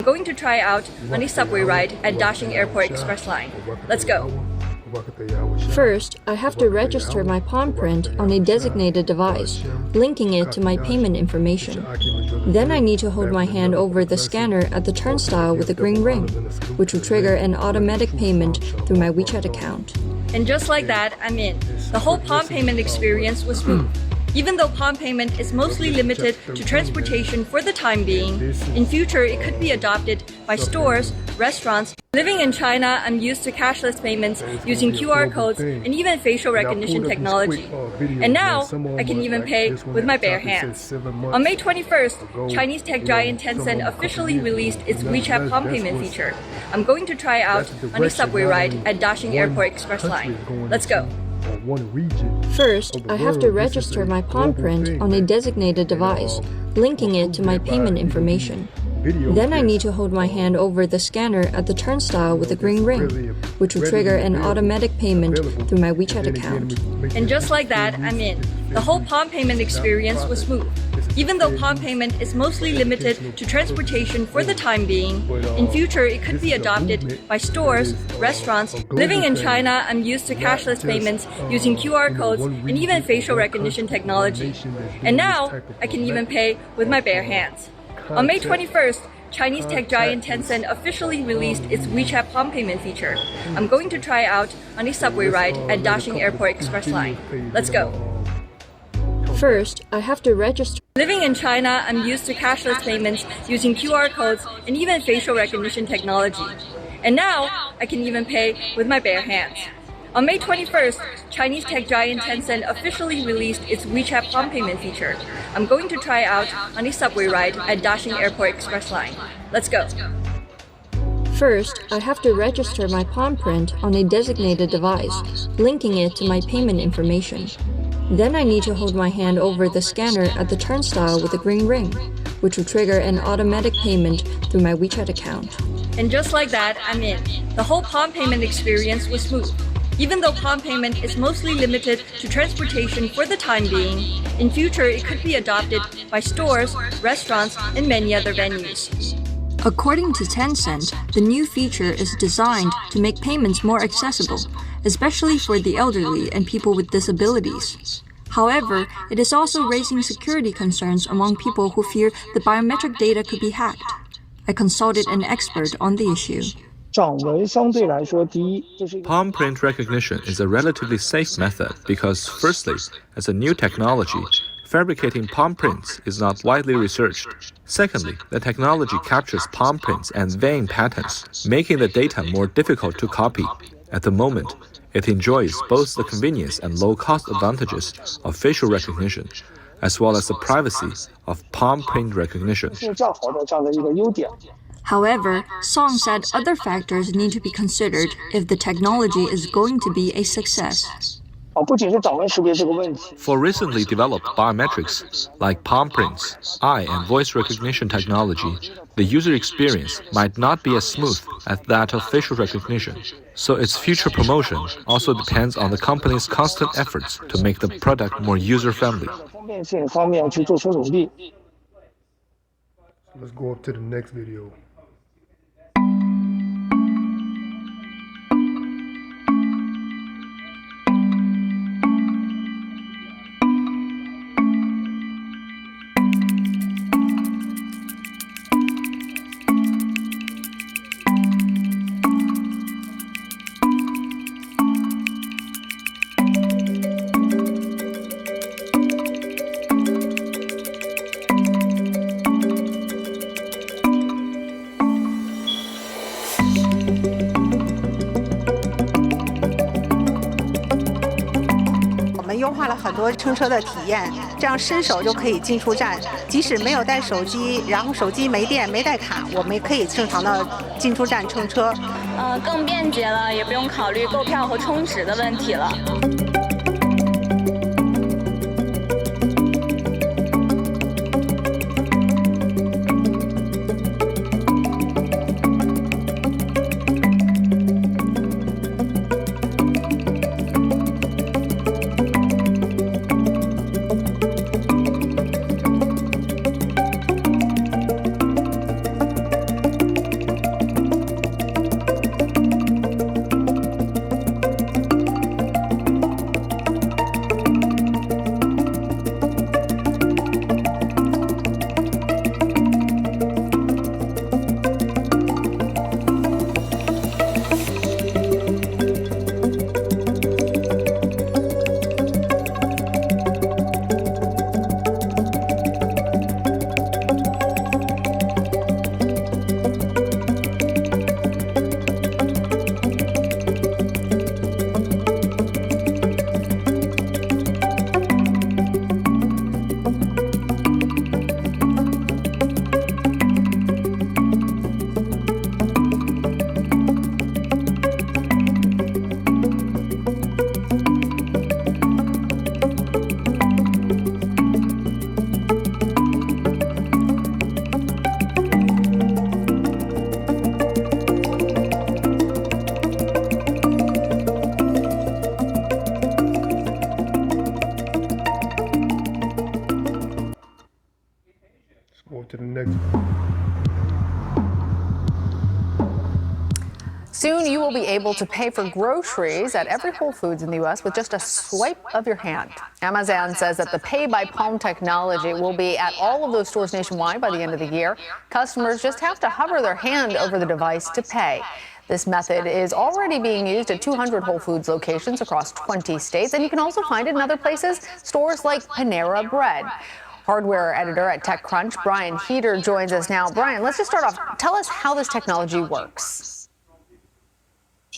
Going to try out on a subway ride at Dashing Airport Express Line. Let's go. First, I have to register my palm print on a designated device, linking it to my payment information. Then I need to hold my hand over the scanner at the turnstile with a green ring, which will trigger an automatic payment through my WeChat account. And just like that, I'm in. The whole palm payment experience was smooth. Even though palm payment is mostly limited to transportation for the time being, in future it could be adopted by stores, restaurants. Living in China, I'm used to cashless payments using QR codes and even facial recognition technology. And now, I can even pay with my bare hands. On May 21st, Chinese tech giant Tencent officially released its WeChat palm payment feature. I'm going to try out on a subway ride at Dashing Airport Express Line. Let's go. First, I have to register my palm print on a designated device, linking it to my payment information. Then I need to hold my hand over the scanner at the turnstile with a green ring, which will trigger an automatic payment through my WeChat account. And just like that, I'm in. The whole palm payment experience was smooth. Even though palm payment is mostly limited to transportation for the time being, in future it could be adopted by stores, restaurants. Living in China, I'm used to cashless payments using QR codes and even facial recognition technology. And now, I can even pay with my bare hands. On May 21st, Chinese tech giant Tencent officially released its WeChat palm payment feature. I'm going to try out on a subway ride at Dashing Airport Express Line. Let's go. First, I have to register. Living in China, I'm used to cashless payments using QR codes and even facial recognition technology. And now, I can even pay with my bare hands. On May 21st, Chinese tech giant Tencent officially released its WeChat palm payment feature. I'm going to try out on a subway ride at Dashing Airport Express Line. Let's go. First, I have to register my palm print on a designated device, linking it to my payment information. Then I need to hold my hand over the scanner at the turnstile with a green ring, which will trigger an automatic payment through my WeChat account. And just like that, I'm in. The whole palm payment experience was smooth. Even though palm payment is mostly limited to transportation for the time being, in future it could be adopted by stores, restaurants, and many other venues. According to Tencent, the new feature is designed to make payments more accessible, especially for the elderly and people with disabilities. However, it is also raising security concerns among people who fear the biometric data could be hacked. I consulted an expert on the issue. Palm print recognition is a relatively safe method because, firstly, as a new technology, fabricating palm prints is not widely researched. Secondly, the technology captures palm prints and vein patterns, making the data more difficult to copy. At the moment, it enjoys both the convenience and low-cost advantages of facial recognition, as well as the privacy of palm print recognition. However, Song said other factors need to be considered if the technology is going to be a success. For recently developed biometrics, like palm prints, eye and voice recognition technology, the user experience might not be as smooth as that of facial recognition. So its future promotion also depends on the company's constant efforts to make the product more user-friendly. Let's go up to the next video.优化了很多乘车的体验，这样伸手就可以进出站，即使没有带手机，然后手机没电没带卡，我们也可以正常的进出站乘车。更便捷了，也不用考虑购票和充值的问题了。Soon you will be able to pay for groceries at every Whole Foods in the U.S. with just a swipe of your hand. Amazon says that the Pay by Palm technology will be at all of those stores nationwide by the end of the year. Customers just have to hover their hand over the device to pay. This method is already being used at 200 Whole Foods locations across 20 states, and you can also find it in other places, stores like Panera Bread. Hardware editor at TechCrunch, Brian Heater, joins us now. Brian, let's just start off. Tell us how this technology works.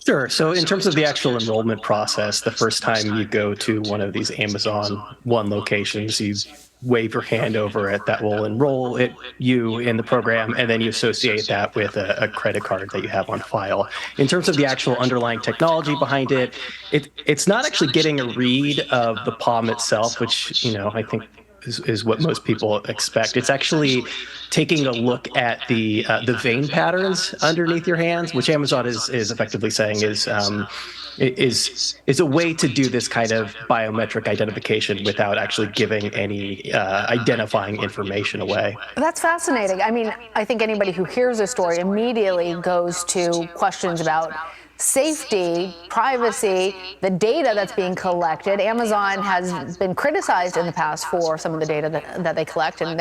Sure. So in terms of the actual enrollment process, the first time you go to one of these Amazon One locations, you wave your hand over it. That will enroll you in the program, and then you associate that with a credit card that you have on file. In terms of the actual underlying technology behind it, it's not actually getting a read of the palm itself, which, I think is what most people expect. It's actually taking a look at the vein patterns underneath your hands, which Amazon is effectively saying is a way to do this kind of biometric identification without actually giving any identifying information away. That's fascinating. I mean, I think anybody who hears this story immediately goes to questions about safety, privacy, the data that's being collected. Amazon has been criticized in the past for some of the data that they collect, and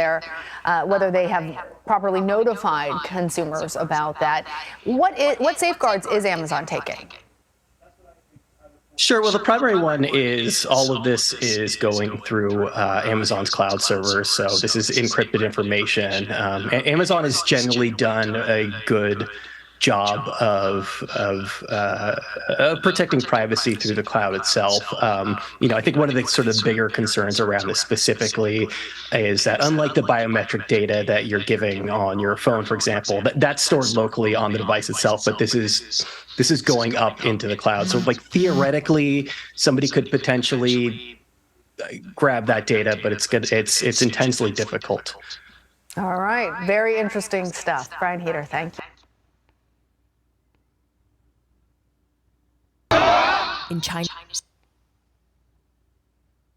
whether they have properly notified consumers about that. What safeguards is Amazon taking? Sure. Well, the primary one is all of this is going through Amazon's cloud servers. So this is encrypted information. Amazon has generally done a good job of protecting privacy through the cloud itself. I think one of the sort of bigger concerns around this specifically is that unlike the biometric data that you're giving on your phone, for example, that's stored locally on the device itself, but this is going up into the cloud. So theoretically, somebody could potentially grab that data, but it's intensely difficult. All right. Very interesting stuff. Brian Heater, thank you. In China,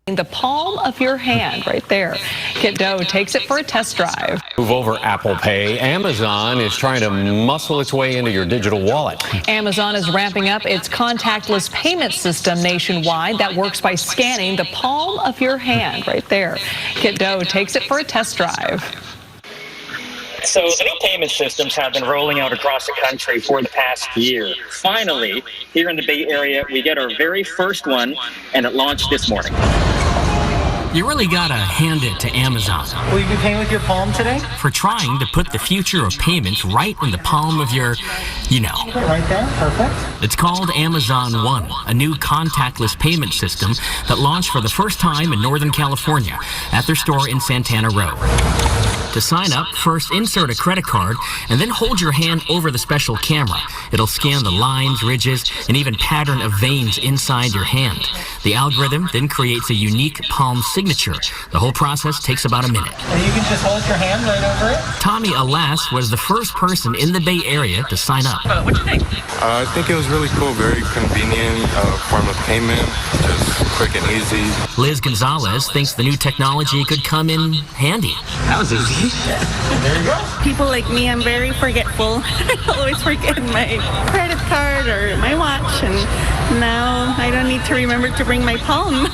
the palm of your hand right there. Kit Doe takes it for a test drive. Move over Apple Pay. Amazon is trying to muscle its way into your digital wallet. Amazon is ramping up its contactless payment system nationwide that works by scanning the palm of your hand right there. Kit Doe takes it for a test drive. So the new payment systems have been rolling out across the country for the past year. Finally, here in the Bay Area, we get our very first one, and it launched this morning. You really gotta hand it to Amazon. Will you be paying with your palm today? For trying to put the future of payments right in the palm of your, Right there, perfect. It's called Amazon One, a new contactless payment system that launched for the first time in Northern California at their store in Santana Row. To sign up, first insert a credit card and then hold your hand over the special camera. It'll scan the lines, ridges, and even pattern of veins inside your hand. The algorithm then creates a unique palm signature. The whole process takes about a minute. And you can just hold your hand right over it? Tommy Alas was the first person in the Bay Area to sign up. What do you think? I think it was really cool, very convenient form of payment, just quick and easy. Liz Gonzalez thinks the new technology could come in handy. That was easy. There you go. People like me, I'm very forgetful. I always forget my credit card or my watch, and now I don't need to remember to bring my palm.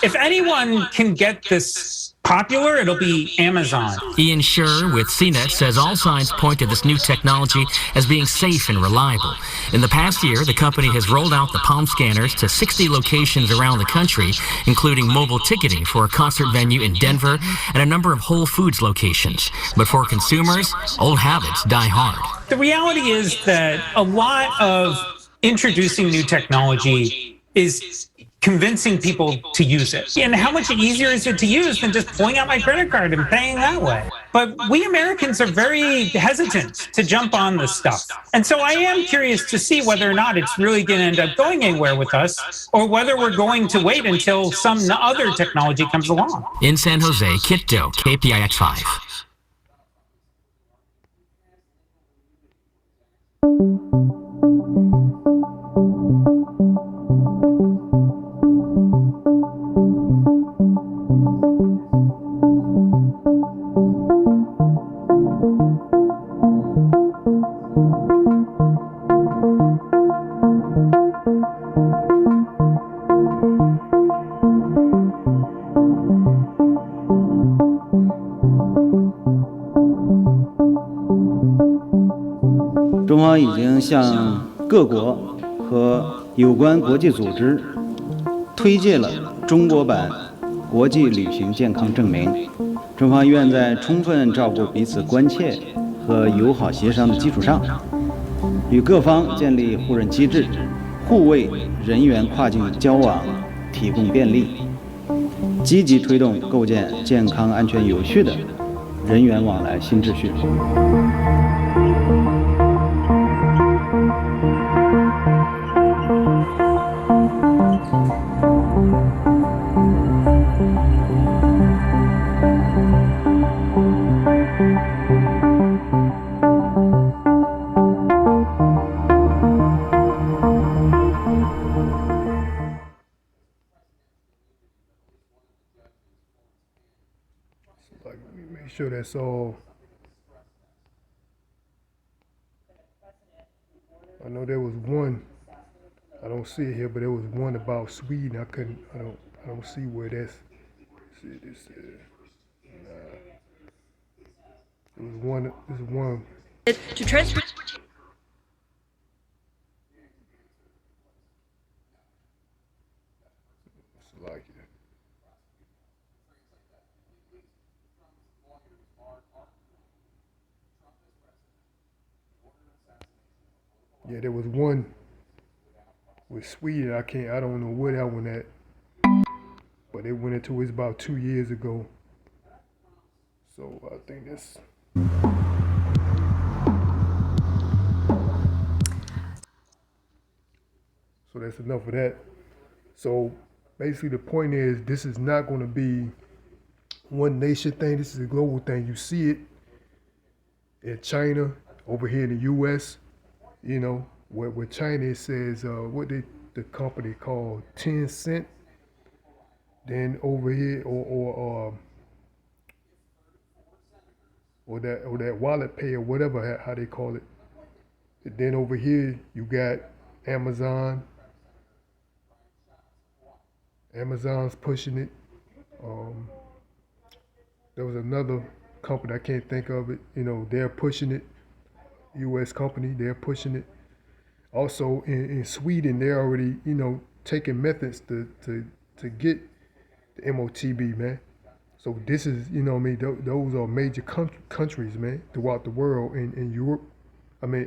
If anyone can get this popular, it'll be Amazon. Ian Scher with CNET says all signs point to this new technology as being safe and reliable. In the past year, the company has rolled out the palm scanners to 60 locations around the country, including mobile ticketing for a concert venue in Denver and a number of Whole Foods locations. But for consumers, old habits die hard. The reality is that a lot of introducing new technology is convincing people to use it. And how much easier is it to use than just pulling out my credit card and paying that way? But we Americans are very hesitant to jump on this stuff. And so I am curious to see whether or not it's really going to end up going anywhere with us, or whether we're going to wait until some other technology comes along. In San Jose, Kit Doe, KPIX 5. 中方已经向各国和有关国际组织推介了中国版国际旅行健康证明。中方愿在充分照顾彼此关切和友好协商的基础上，与各方建立互认机制，互为人员跨境交往提供便利，积极推动构建健康、安全、有序的人员往来新秩序。Make sure that's all. I know there was one. I don't see it here, but there was one about Sweden. I don't see where that's. See this. It was one. There's one. To transfer. Like it. Yeah, there was one with Sweden. I don't know where that one at, but it went into it about 2 years ago. So I think that's. So that's enough of that. So basically the point is this is not going to be one nation thing. This is a global thing. You see it in China, over here in the U.S., you know, where China it says, what the company called Tencent. Then over here, or that wallet pay or whatever, how they call it. And then over here, you got Amazon. Amazon's pushing it. There was another company, I can't think of it, you know, they're pushing it. U.S. company, they're pushing it. Also in Sweden, they're already, you know, taking methods to get the MOTB, man. So this is, you know what I mean, those are major countries, man, throughout the world, in Europe, I mean,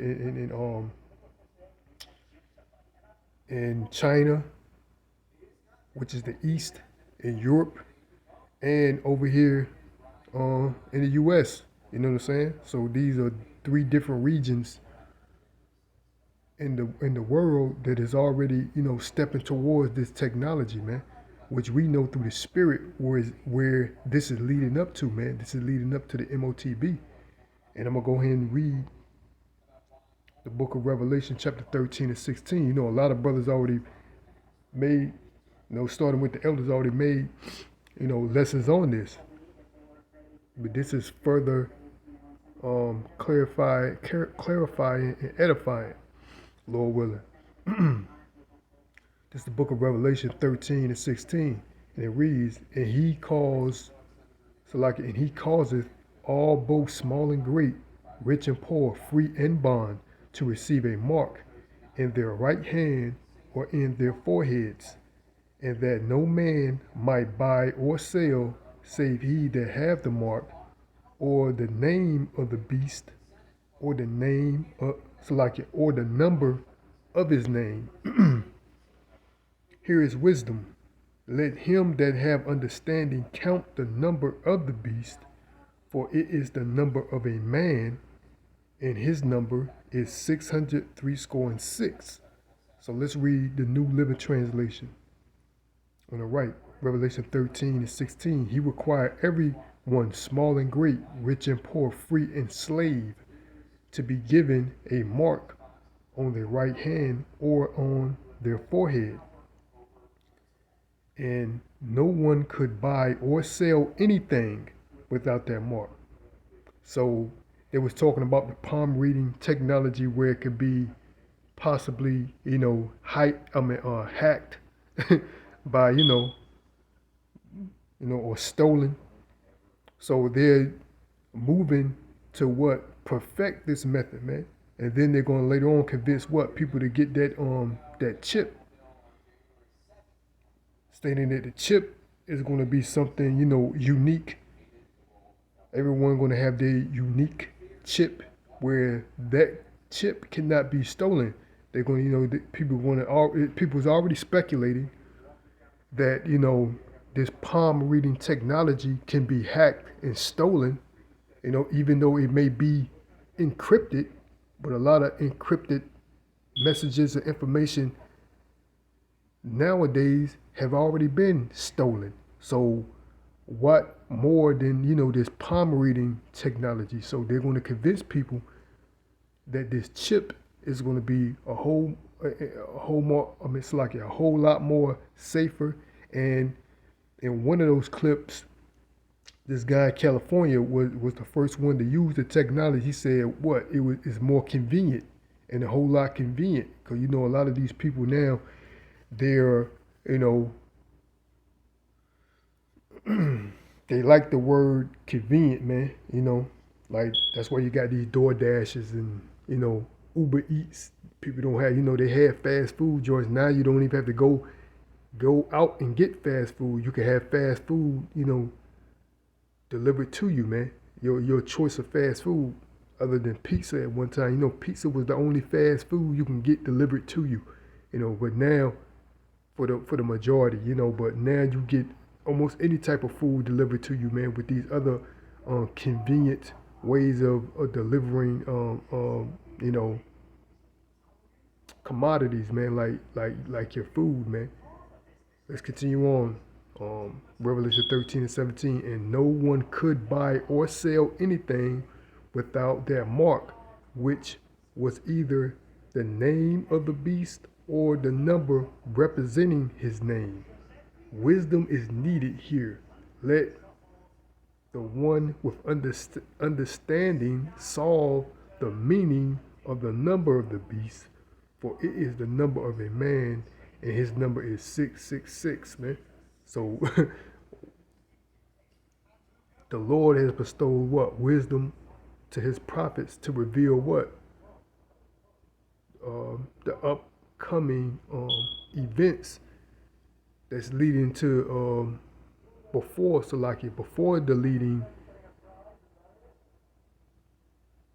in China, which is the East, in Europe, and over here in the U.S., you know what I'm saying? So these are 3 different regions in the world that is already, you know, stepping towards this technology, man, which we know through the spirit where this is leading up to, man. This is leading up to the MOTB. And I'm going to go ahead and read the book of Revelation, chapter 13 and 16. You know, a lot of brothers already made, you know, starting with the elders, already made, you know, lessons on this. But this is further clarifying and edifying, Lord willing. This is the book of Revelation 13 and 16. And it reads, and he causes all, both small and great, rich and poor, free and bond, to receive a mark in their right hand or in their foreheads, and that no man might buy or sell save he that have the mark, or the name of the beast, or the name of or the number of his name. Here is wisdom. Let him that have understanding count the number of the beast, for it is the number of a man, and his number is 666. So let's read the New Living Translation. On the right, Revelation 13 and 16. He required everyone, small and great, rich and poor, free and slave, to be given a mark on their right hand or on their forehead. And no one could buy or sell anything without that mark. So it was talking about the palm reading technology where it could be possibly, you know, hacked by, you know, or stolen. So they're moving to perfect this method, man. And then they're going to later on convince what? People to get that chip. Stating that the chip is going to be something, unique. Everyone going to have their unique chip where that chip cannot be stolen. They're going to, people's already speculating that, this palm reading technology can be hacked and stolen, even though it may be encrypted, but a lot of encrypted messages and information nowadays have already been stolen. So what more than, this palm reading technology? So they're going to convince people that this chip is going to be a whole more, it's like a whole lot more safer. And in one of those clips, this guy in California was the first one to use the technology. He said it's more convenient and a whole lot convenient. Because, a lot of these people now, they're, they like the word convenient, man. Like that's why you got these DoorDashes and, Uber Eats. People don't have, they have fast food joints. Now you don't even have to go out and get fast food. You can have fast food, delivered to you, man. Your choice of fast food, other than pizza at one time. Pizza was the only fast food you can get delivered to you. But now for the majority, but now you get almost any type of food delivered to you, man, with these other convenient ways of delivering commodities, man, like your food, man. Let's continue on. Revelation 13 and 17, and no one could buy or sell anything without that mark, which was either the name of the beast or the number representing his name. Wisdom is needed here. Let the one with understanding solve the meaning of the number of the beast, for it is the number of a man, and his number is 666, man. So the Lord has bestowed what? Wisdom to his prophets to reveal what? The upcoming events that's leading to before the leading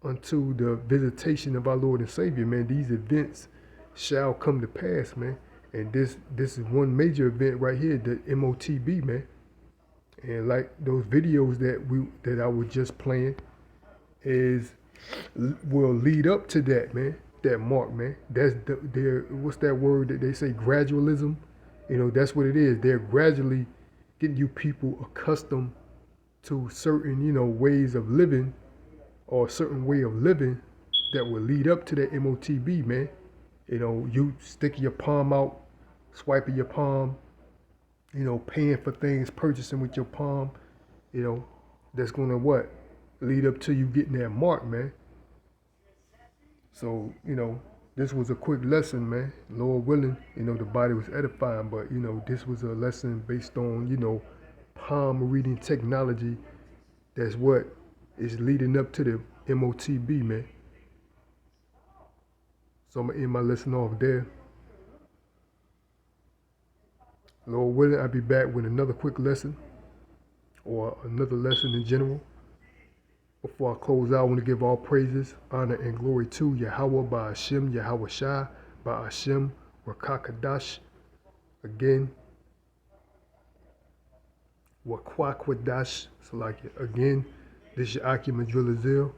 unto the visitation of our Lord and Savior, man. These events shall come to pass, man. And this is one major event right here, the MOTB, man. And like those videos that I was just playing will lead up to that, man. That mark, man. That's what's that word that they say, gradualism? That's what it is. They're gradually getting you people accustomed to certain, ways of living, or a certain way of living that will lead up to that MOTB, man. You sticking your palm out, swiping your palm, paying for things, purchasing with your palm, that's gonna what? Lead up to you getting that mark, man. So, this was a quick lesson, man. Lord willing, the body was edifying, but, this was a lesson based on, palm reading technology. That's what is leading up to the MOTB, man. So I'm going to end my lesson off there. Lord willing, I'll be back with another quick lesson, or another lesson in general. Before I close out, I want to give all praises, honor, and glory to Yahweh by Hashem, Yahweh Shai, by Hashem, Rakakadash. Again, Wakwakwadash. So like again, this is your Aki Madrilazil.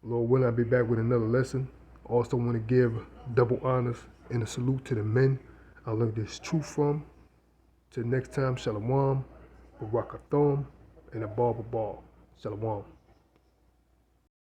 Lord willing, I'll be back with another lesson. Also want to give double honors and a salute to the men I learned this truth from. Till next time, Shalom, Barakathon, and a Ball. Shalom.